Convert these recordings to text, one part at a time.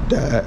Dad.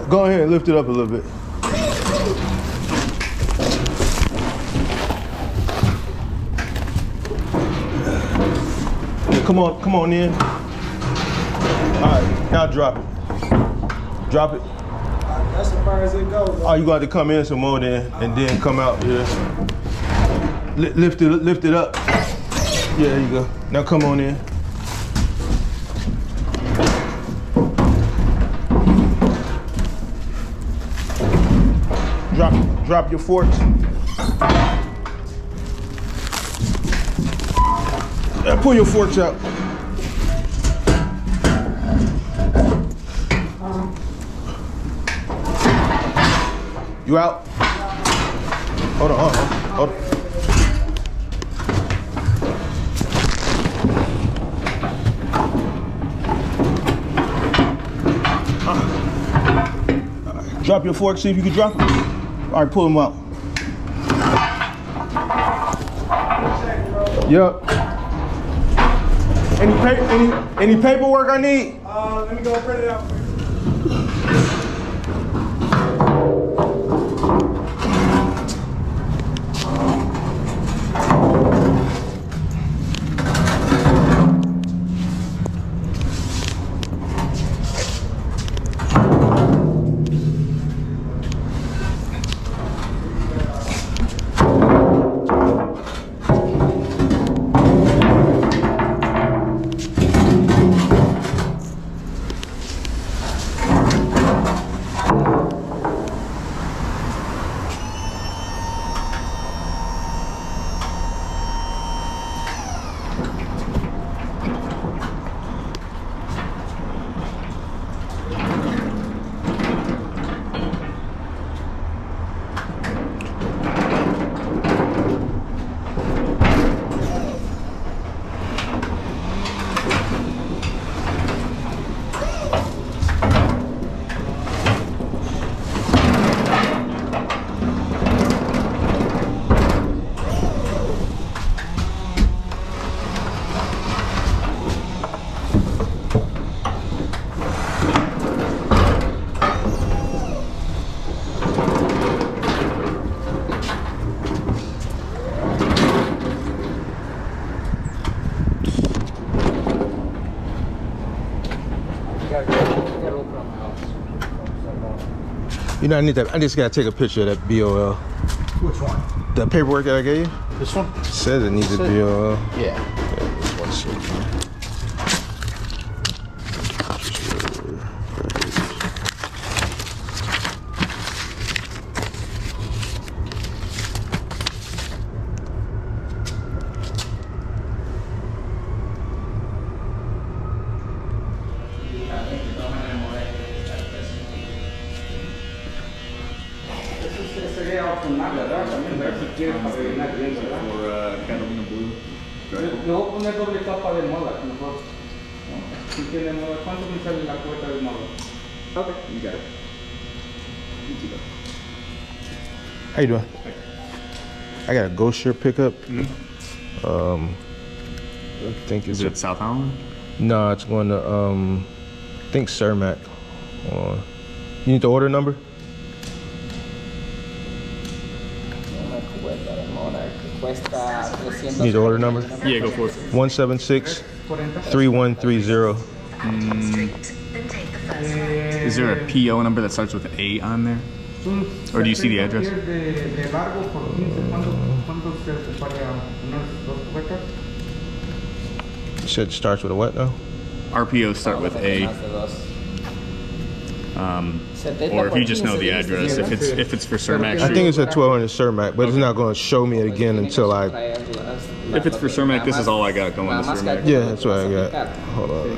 Go ahead and lift it up a little bit. Yeah, come on in. All right, now drop it. Drop it. That's as far as it goes. Oh, you got to come in some more then, and then come out. Yeah. Lift it up. Yeah, there you go. Now come on in. Drop your forks. Pull your forks out. You out? Hold on. Drop your fork, see if you can drop it. All right, pull them out. Yep. Any paperwork I need? Let me go print it out for you. You know, I just gotta take a picture of that BOL. Which one? The paperwork that I gave you? This one? It says it needs a BOL. Yeah. This one second. sería opcional, ¿verdad? También ver si quieres para rellenar bien, ¿verdad? Or Catalina Blue. Le voy a poner doble capa de mola, mejor. Si tiene mola, ¿cuánto me sale la cubeta de mola? Okay, you got it. How you doing? I got a ghost shirt pickup. I think it's Is it South Holland? no, it's going to I think Cermak. You need the order number? Una cubeta de mola que cuesta 300. Need the order number? Yeah, go for it. 176 40. 3130. Is there a PO number that starts with A on there? Or do you see the address? De largo por 15, ¿cuánto se ocuparía? ¿Unas 2 cubetas? You said it starts with a what now? RPOs start with A. Or if you just know the address, if it's for Cermak I think Street. it's at 1200 Cermak, but it's not going to show me it again until I. If it's for Cermak, this is all I got going to Cermak. Yeah, that's what I got. Hold on.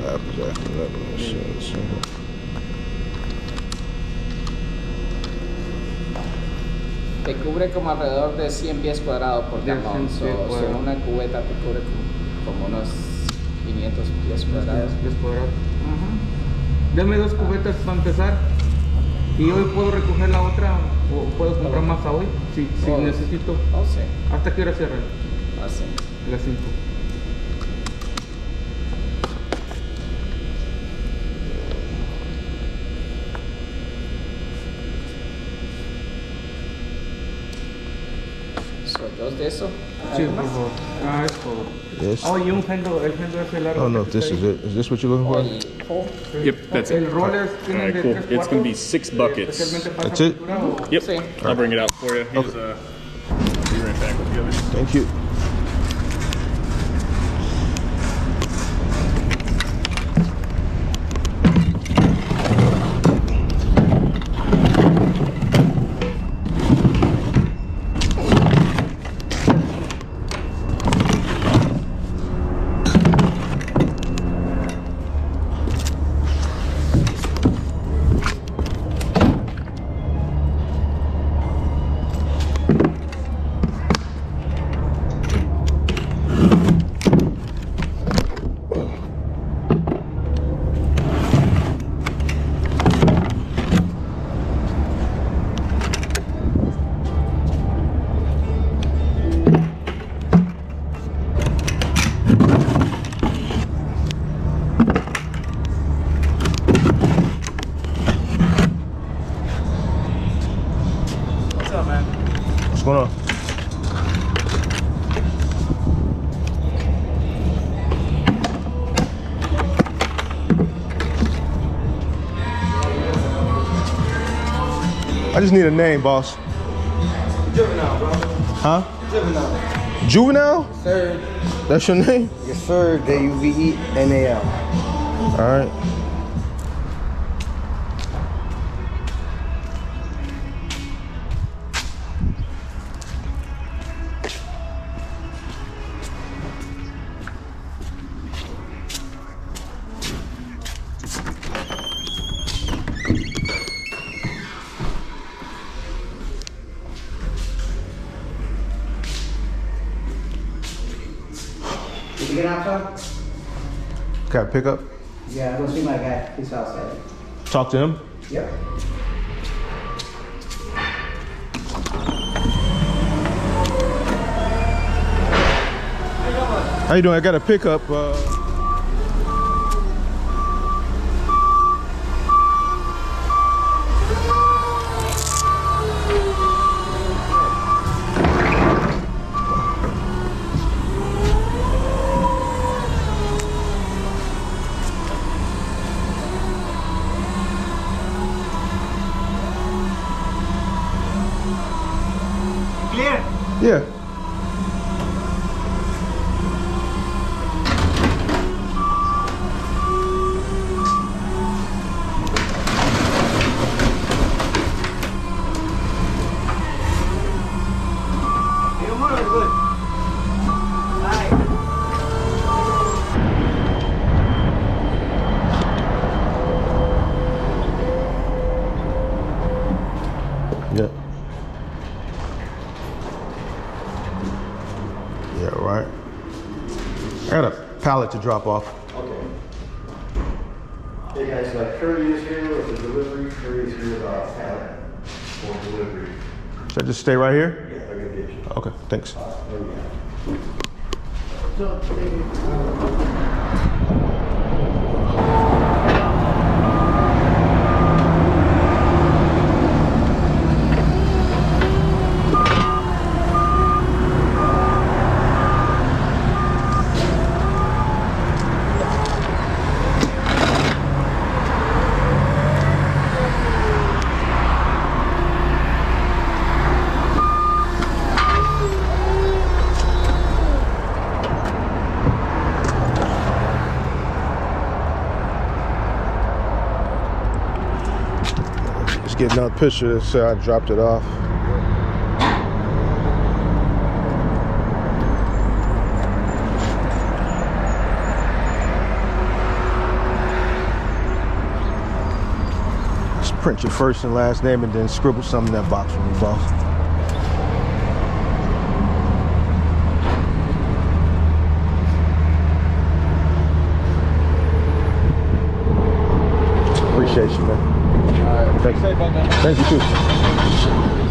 Te cubre como alrededor de 100 pies cuadrados por camión. Una cubeta te cubre como unos 500 pies cuadrados. Deme 2 cubetas para empezar. ¿Y hoy puedo recoger la otra o puedo comprar más a hoy? Si necesito. Sí. ¿Hasta qué hora cierran? Las 5. Las 5. ¿Dos de eso? Sí, por favor. Es todo. Yes. Oh, y un fendo, el fendo es el largo. I don't know if this is it. Is this what you're looking for? Yep, that's El it. roller tiene Alright, de cool. 3 It's going to be 6 buckets. That's it? Yep, Sí. I'll bring it out for you. Here's, I'll be right back with the others. Thank you. What's going on? I just need a name, boss. Juvenile, bro. Huh? Juvenile. Juvenile? Sir. That's your name? Yes, sir. Juvenal. All right. Did you get outside? Got a pickup? Yeah, go see my guy. He's outside. Talk to him? Yep. How you doing? I got a pickup. Clear. Yeah. Good. Bye. Yeah. right. I got a pallet to drop off. Okay. Hey guys, Curri is here with the delivery. Curri is here with pallet for delivery. Should I just stay right here? Yeah, they're gonna get you. Okay, thanks. There you go. Get another picture, so I dropped it off. Just print your first and last name and then scribble something in that box for me, boss. Appreciate you, man. Thank you. Thank you too.